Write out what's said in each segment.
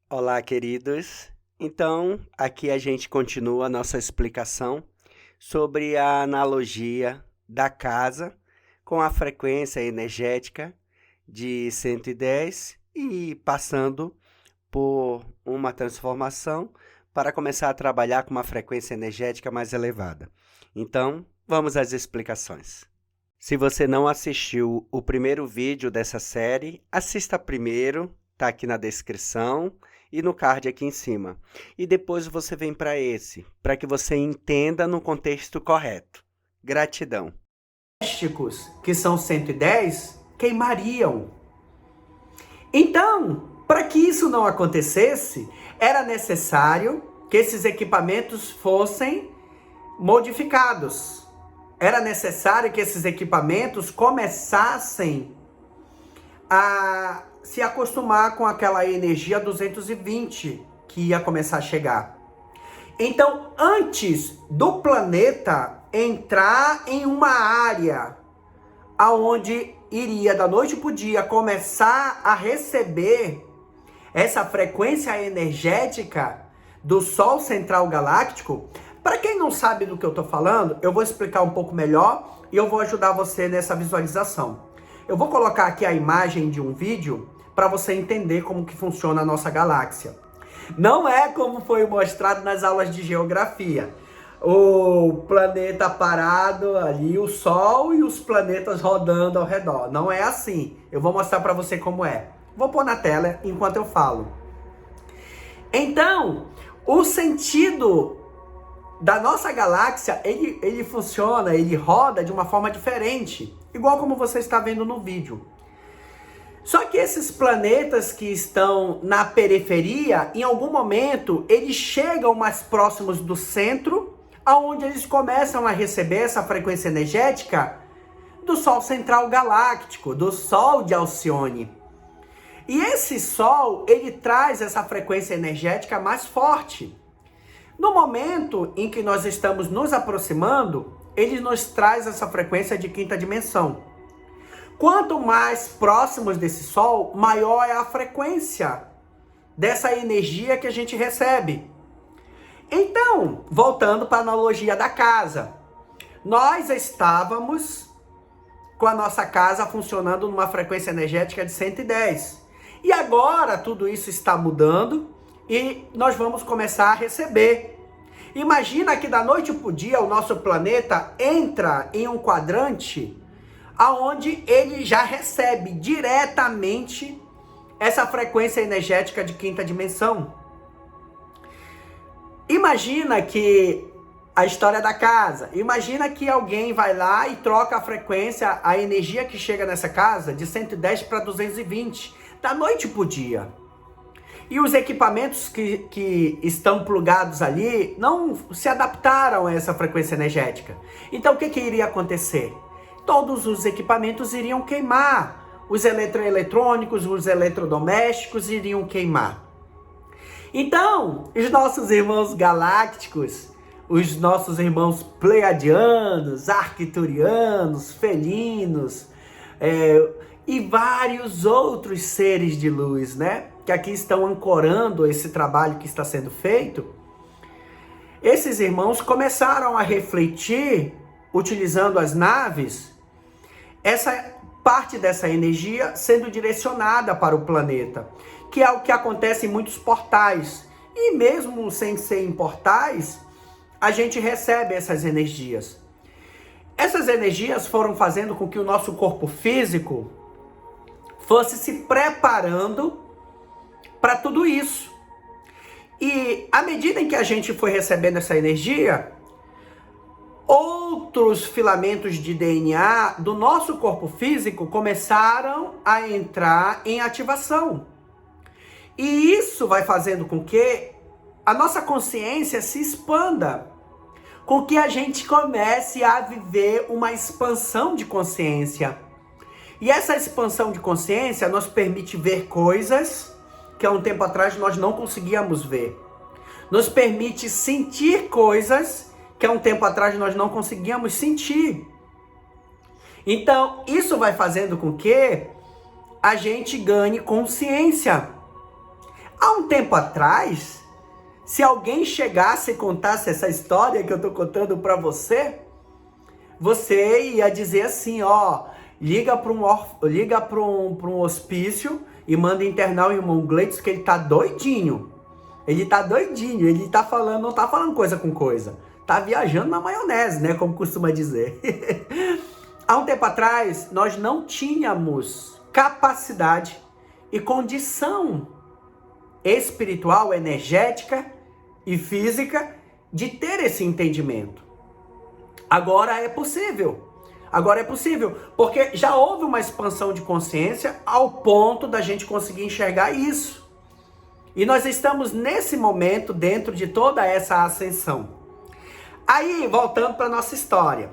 Olá, queridos. Então, aqui a gente continua a nossa explicação sobre a analogia da casa com a frequência energética de 110 e passando por uma transformação para começar a trabalhar com uma frequência energética mais elevada. Então, vamos às explicações. Se você não assistiu o primeiro vídeo dessa série, assista primeiro, está aqui na descrição e no card aqui em cima. E depois você vem para esse, para que você entenda no contexto correto. Gratidão. Domésticos, que são 110, queimariam. Então, para que isso não acontecesse, era necessário que esses equipamentos fossem modificados. Era necessário que esses equipamentos começassem a se acostumar com aquela energia 220 que ia começar a chegar. Então, antes do planeta entrar em uma área aonde iria da noite para o dia começar a receber essa frequência energética do Sol Central Galáctico, para quem não sabe do que eu estou falando, eu vou explicar um pouco melhor e eu vou ajudar você nessa visualização. Eu vou colocar aqui a imagem de um vídeo para você entender como que funciona a nossa galáxia. Não é como foi mostrado nas aulas de geografia. O planeta parado ali, o Sol e os planetas rodando ao redor. Não é assim. Eu vou mostrar para você como é. Vou pôr na tela enquanto eu falo. Então, o sentido da nossa galáxia, ele funciona, ele roda de uma forma diferente. Igual como você está vendo no vídeo. Só que esses planetas que estão na periferia, em algum momento, eles chegam mais próximos do centro, aonde eles começam a receber essa frequência energética do Sol Central Galáctico, do Sol de Alcione. E esse Sol, ele traz essa frequência energética mais forte. No momento em que nós estamos nos aproximando, ele nos traz essa frequência de quinta dimensão. Quanto mais próximos desse Sol, maior é a frequência dessa energia que a gente recebe. Então, voltando para a analogia da casa, nós estávamos com a nossa casa funcionando numa frequência energética de 110. E agora tudo isso está mudando e nós vamos começar a receber. Imagina que da noite para o dia o nosso planeta entra em um quadrante aonde ele já recebe diretamente essa frequência energética de quinta dimensão. Imagina que a história da casa, imagina que alguém vai lá e troca a frequência, a energia que chega nessa casa de 110 para 220, da noite para o dia. E os equipamentos que estão plugados ali não se adaptaram a essa frequência energética. Então o que iria acontecer? Todos os equipamentos iriam queimar. Os eletroeletrônicos, os eletrodomésticos iriam queimar. Então, os nossos irmãos galácticos, os nossos irmãos pleiadianos, arcturianos, felinos, e vários outros seres de luz, né? Que aqui estão ancorando esse trabalho que está sendo feito. Esses irmãos começaram a refletir, utilizando as naves, essa parte dessa energia sendo direcionada para o planeta, que é o que acontece em muitos portais. E mesmo sem ser em portais, a gente recebe essas energias. Essas energias foram fazendo com que o nosso corpo físico fosse se preparando para tudo isso. E à medida em que a gente foi recebendo essa energia, outros filamentos de DNA do nosso corpo físico começaram a entrar em ativação. E isso vai fazendo com que a nossa consciência se expanda, com que a gente comece a viver uma expansão de consciência. E essa expansão de consciência nos permite ver coisas que há um tempo atrás nós não conseguíamos ver. Nos permite sentir coisas que há um tempo atrás nós não conseguíamos sentir. Então, isso vai fazendo com que a gente ganhe consciência. Há um tempo atrás, se alguém chegasse e contasse essa história que eu estou contando para você, você ia dizer assim, ó, liga para um hospício e manda internar o irmão Gleitson, que ele tá doidinho. Ele tá doidinho, ele tá falando, não tá falando coisa com coisa. Tá viajando na maionese, né, como costuma dizer. Há um tempo atrás, nós não tínhamos capacidade e condição espiritual, energética e física de ter esse entendimento. Agora é possível. Agora é possível, porque já houve uma expansão de consciência ao ponto da gente conseguir enxergar isso. E nós estamos nesse momento dentro de toda essa ascensão. Aí, voltando para nossa história.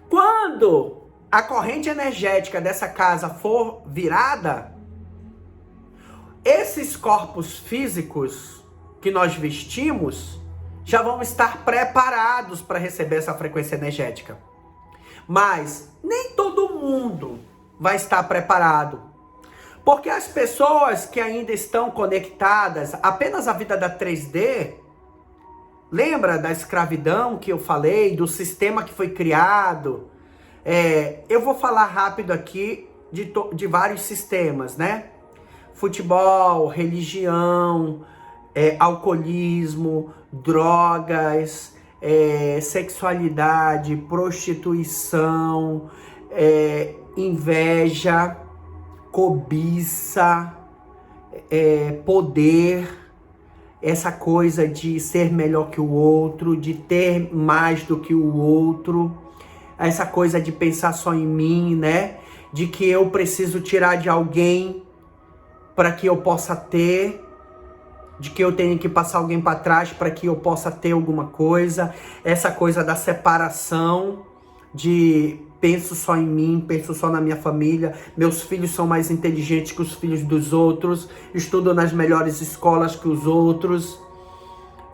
Quando a corrente energética dessa casa for virada, esses corpos físicos que nós vestimos já vão estar preparados para receber essa frequência energética. Mas nem todo mundo vai estar preparado. Porque as pessoas que ainda estão conectadas apenas à vida da 3D, lembra da escravidão que eu falei, do sistema que foi criado? Eu vou falar rápido aqui de vários sistemas, né? Futebol, religião, alcoolismo, drogas, sexualidade, prostituição, inveja, cobiça, poder, essa coisa de ser melhor que o outro, de ter mais do que o outro, essa coisa de pensar só em mim, né? De que eu preciso tirar de alguém para que eu possa ter, de que eu tenho que passar alguém para trás para que eu possa ter alguma coisa, essa coisa da separação, de penso só em mim, penso só na minha família, meus filhos são mais inteligentes que os filhos dos outros, estudo nas melhores escolas que os outros,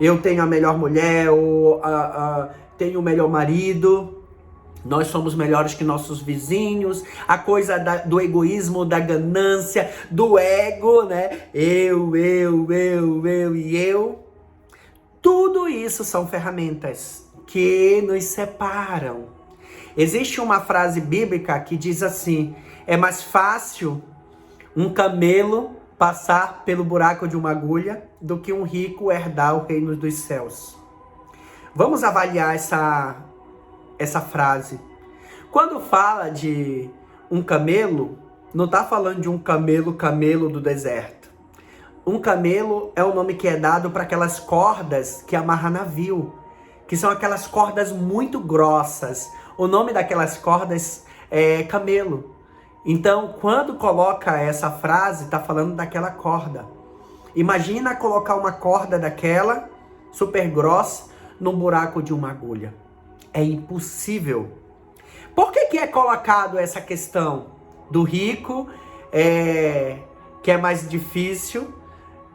eu tenho a melhor mulher, ou tenho o melhor marido, nós somos melhores que nossos vizinhos, a coisa do egoísmo, da ganância, do ego, né? Eu e eu. Tudo isso são ferramentas que nos separam. Existe uma frase bíblica que diz assim: é mais fácil um camelo passar pelo buraco de uma agulha do que um rico herdar o reino dos céus. Vamos avaliar essa frase. Quando fala de um camelo, não está falando de um camelo do deserto. Um camelo é o nome que é dado para aquelas cordas que amarra navio, que são aquelas cordas muito grossas. O nome daquelas cordas é camelo. Então, quando coloca essa frase, está falando daquela corda. Imagina colocar uma corda daquela, super grossa, num buraco de uma agulha. É impossível. Por que é colocado essa questão do rico, que é mais difícil,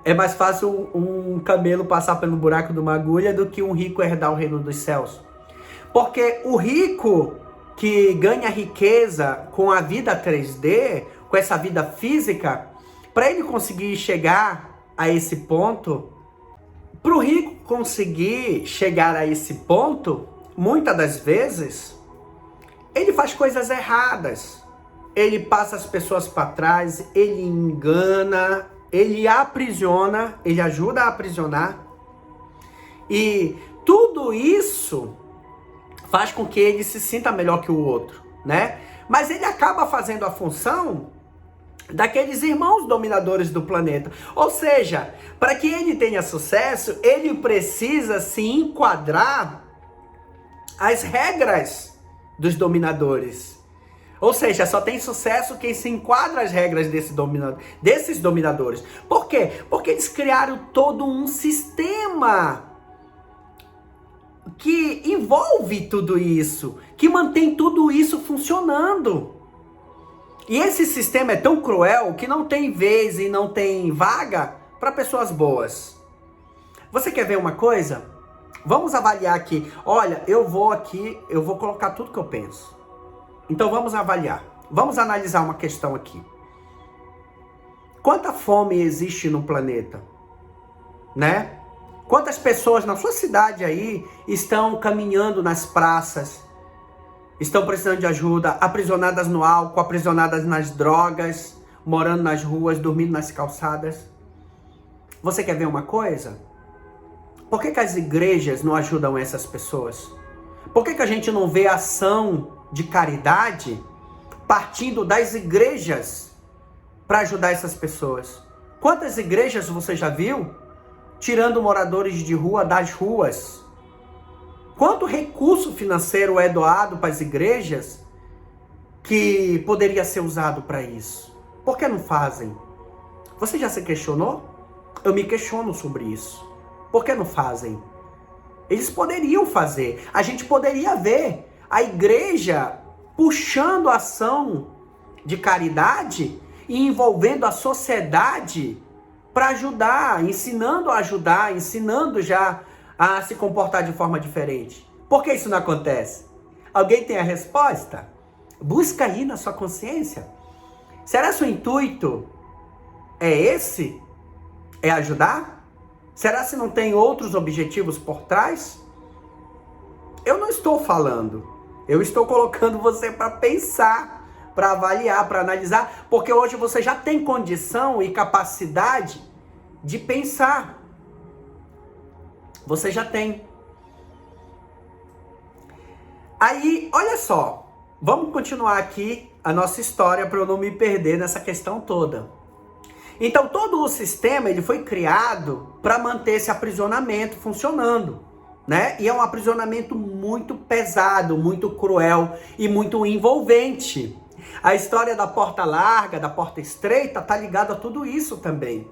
é mais fácil um camelo passar pelo buraco de uma agulha do que um rico herdar o reino dos céus? Porque o rico que ganha riqueza com a vida 3D, com essa vida física, para ele conseguir chegar a esse ponto, para o rico conseguir chegar a esse ponto, muitas das vezes, ele faz coisas erradas. Ele passa as pessoas para trás, ele engana, ele aprisiona, ele ajuda a aprisionar. E tudo isso faz com que ele se sinta melhor que o outro, né? Mas ele acaba fazendo a função daqueles irmãos dominadores do planeta. Ou seja, para que ele tenha sucesso, ele precisa se enquadrar às regras dos dominadores. Ou seja, só tem sucesso quem se enquadra às regras desses dominadores. Por quê? Porque eles criaram todo um sistema que envolve tudo isso, que mantém tudo isso funcionando. E esse sistema é tão cruel que não tem vez e não tem vaga para pessoas boas. Você quer ver uma coisa? Vamos avaliar aqui. Olha, eu vou colocar tudo que eu penso. Então vamos avaliar. Vamos analisar uma questão aqui. Quanta fome existe no planeta, né? Quantas pessoas na sua cidade aí estão caminhando nas praças, estão precisando de ajuda, aprisionadas no álcool, aprisionadas nas drogas, morando nas ruas, dormindo nas calçadas. Você quer ver uma coisa? Por que as igrejas não ajudam essas pessoas? Por que a gente não vê ação de caridade partindo das igrejas para ajudar essas pessoas? Quantas igrejas você já viu tirando moradores de rua das ruas? Quanto recurso financeiro é doado para as igrejas que poderia ser usado para isso? Por que não fazem? Você já se questionou? Eu me questiono sobre isso. Por que não fazem? Eles poderiam fazer. A gente poderia ver a igreja puxando a ação de caridade e envolvendo a sociedade para ajudar, ensinando já a se comportar de forma diferente. Por que isso não acontece? Alguém tem a resposta? Busca aí na sua consciência. Será que o intuito é esse? É ajudar? Será que não tem outros objetivos por trás? Eu não estou falando. Eu estou colocando você para pensar, para avaliar, para analisar, porque hoje você já tem condição e capacidade de pensar. Você já tem. Aí, olha só, vamos continuar aqui a nossa história para eu não me perder nessa questão toda. Então, todo o sistema ele foi criado para manter esse aprisionamento funcionando, né? E é um aprisionamento muito pesado, muito cruel e muito envolvente. A história da porta larga, da porta estreita, tá ligada a tudo isso também.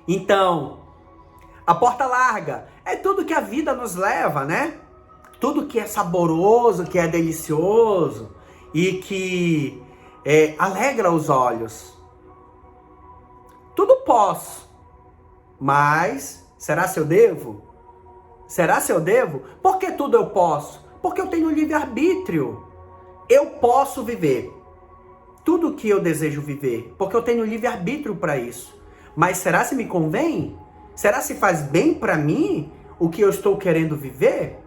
Então, a porta larga é tudo que a vida nos leva, né? Tudo que é saboroso, que é delicioso e que alegra os olhos. Tudo posso, mas será se eu devo? Será se eu devo? Por que tudo eu posso? Porque eu tenho livre-arbítrio. Eu posso viver tudo que eu desejo viver, porque eu tenho livre-arbítrio para isso. Mas será se me convém? Será se faz bem para mim o que eu estou querendo viver?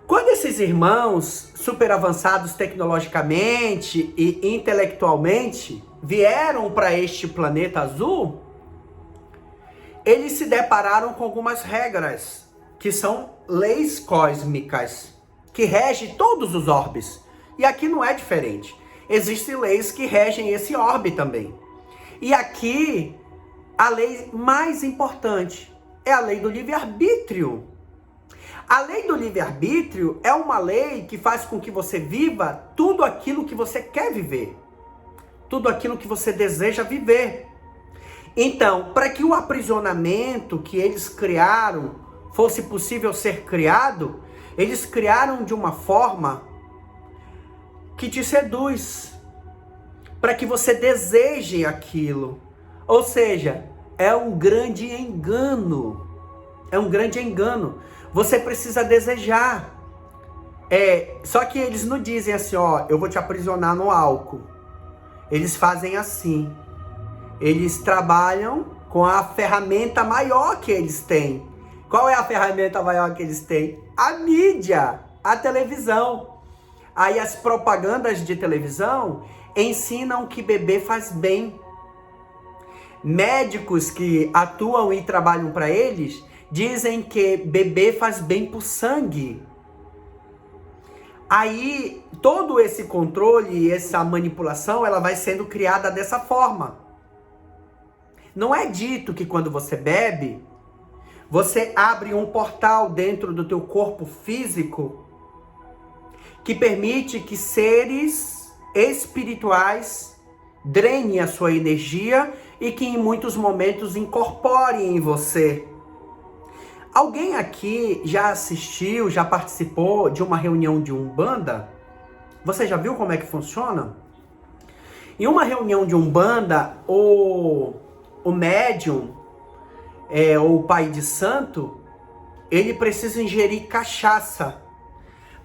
Quando esses irmãos super avançados tecnologicamente e intelectualmente vieram para este planeta azul, eles se depararam com algumas regras, que são leis cósmicas, que regem todos os orbes. E aqui não é diferente. Existem leis que regem esse orbe também. E aqui, a lei mais importante é a lei do livre-arbítrio. A lei do livre-arbítrio é uma lei que faz com que você viva tudo aquilo que você quer viver. Tudo aquilo que você deseja viver. Então, para que o aprisionamento que eles criaram fosse possível ser criado, eles criaram de uma forma que te seduz, para que você deseje aquilo. Ou seja, é um grande engano. É um grande engano. Você precisa desejar. Só que eles não dizem assim, ó, eu vou te aprisionar no álcool. Eles fazem assim. Eles trabalham com a ferramenta maior que eles têm. Qual é a ferramenta maior que eles têm? A mídia, a televisão. Aí as propagandas de televisão ensinam que beber faz bem. Médicos que atuam e trabalham para eles dizem que beber faz bem para o sangue. Aí todo esse controle e essa manipulação, ela vai sendo criada dessa forma. Não é dito que quando você bebe, você abre um portal dentro do teu corpo físico que permite que seres espirituais drenem a sua energia e que em muitos momentos incorporem em você. Alguém aqui já assistiu, já participou de uma reunião de Umbanda? Você já viu como é que funciona? Em uma reunião de Umbanda, o médium, ou o pai de santo, ele precisa ingerir cachaça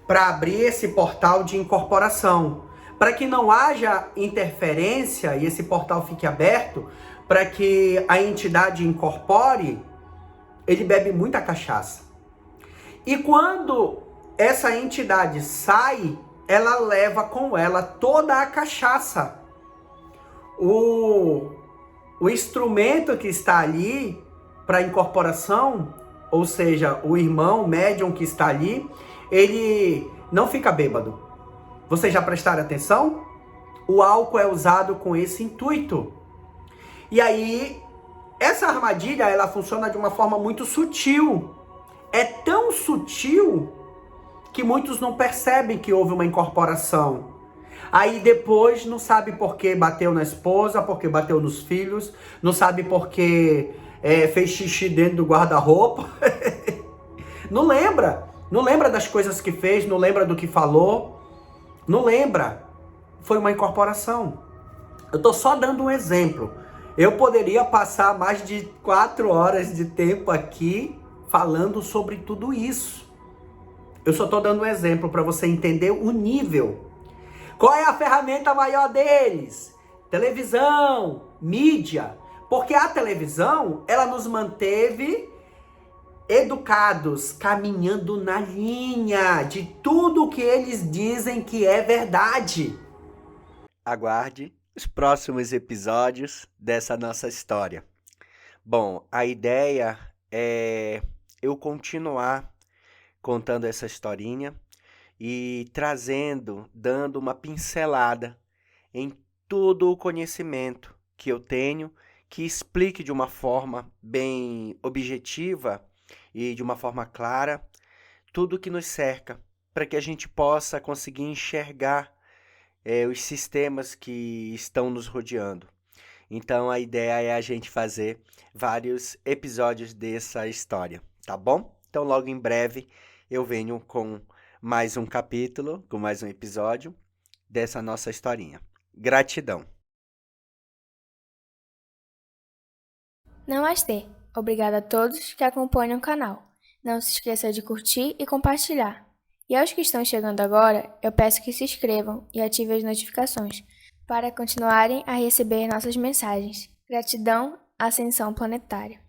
para abrir esse portal de incorporação, para que não haja interferência e esse portal fique aberto, para que a entidade incorpore, ele bebe muita cachaça. E quando essa entidade sai, ela leva com ela toda a cachaça. O instrumento que está ali para incorporação, ou seja, o irmão médium que está ali, ele não fica bêbado. Vocês já prestaram atenção? O álcool é usado com esse intuito. E aí, essa armadilha, ela funciona de uma forma muito sutil. É tão sutil que muitos não percebem que houve uma incorporação. Aí depois não sabe por que bateu na esposa, por que bateu nos filhos, não sabe por que fez xixi dentro do guarda-roupa. Não lembra das coisas que fez, não lembra do que falou, não lembra. Foi uma incorporação. Eu tô só dando um exemplo. Eu poderia passar mais de 4 horas de tempo aqui falando sobre tudo isso. Eu só tô dando um exemplo para você entender o nível. Qual é a ferramenta maior deles? Televisão, mídia. Porque a televisão, ela nos manteve educados, caminhando na linha de tudo que eles dizem que é verdade. Aguarde os próximos episódios dessa nossa história. Bom, a ideia é eu continuar contando essa historinha e trazendo, dando uma pincelada em todo o conhecimento que eu tenho, que explique de uma forma bem objetiva e de uma forma clara tudo que nos cerca, para que a gente possa conseguir enxergar os sistemas que estão nos rodeando. Então a ideia é a gente fazer vários episódios dessa história, tá bom? Então logo em breve eu venho com mais um capítulo, com mais um episódio dessa nossa historinha. Gratidão! Namastê! Obrigada a todos que acompanham o canal. Não se esqueça de curtir e compartilhar. E aos que estão chegando agora, eu peço que se inscrevam e ativem as notificações para continuarem a receber nossas mensagens. Gratidão, Ascensão Planetária.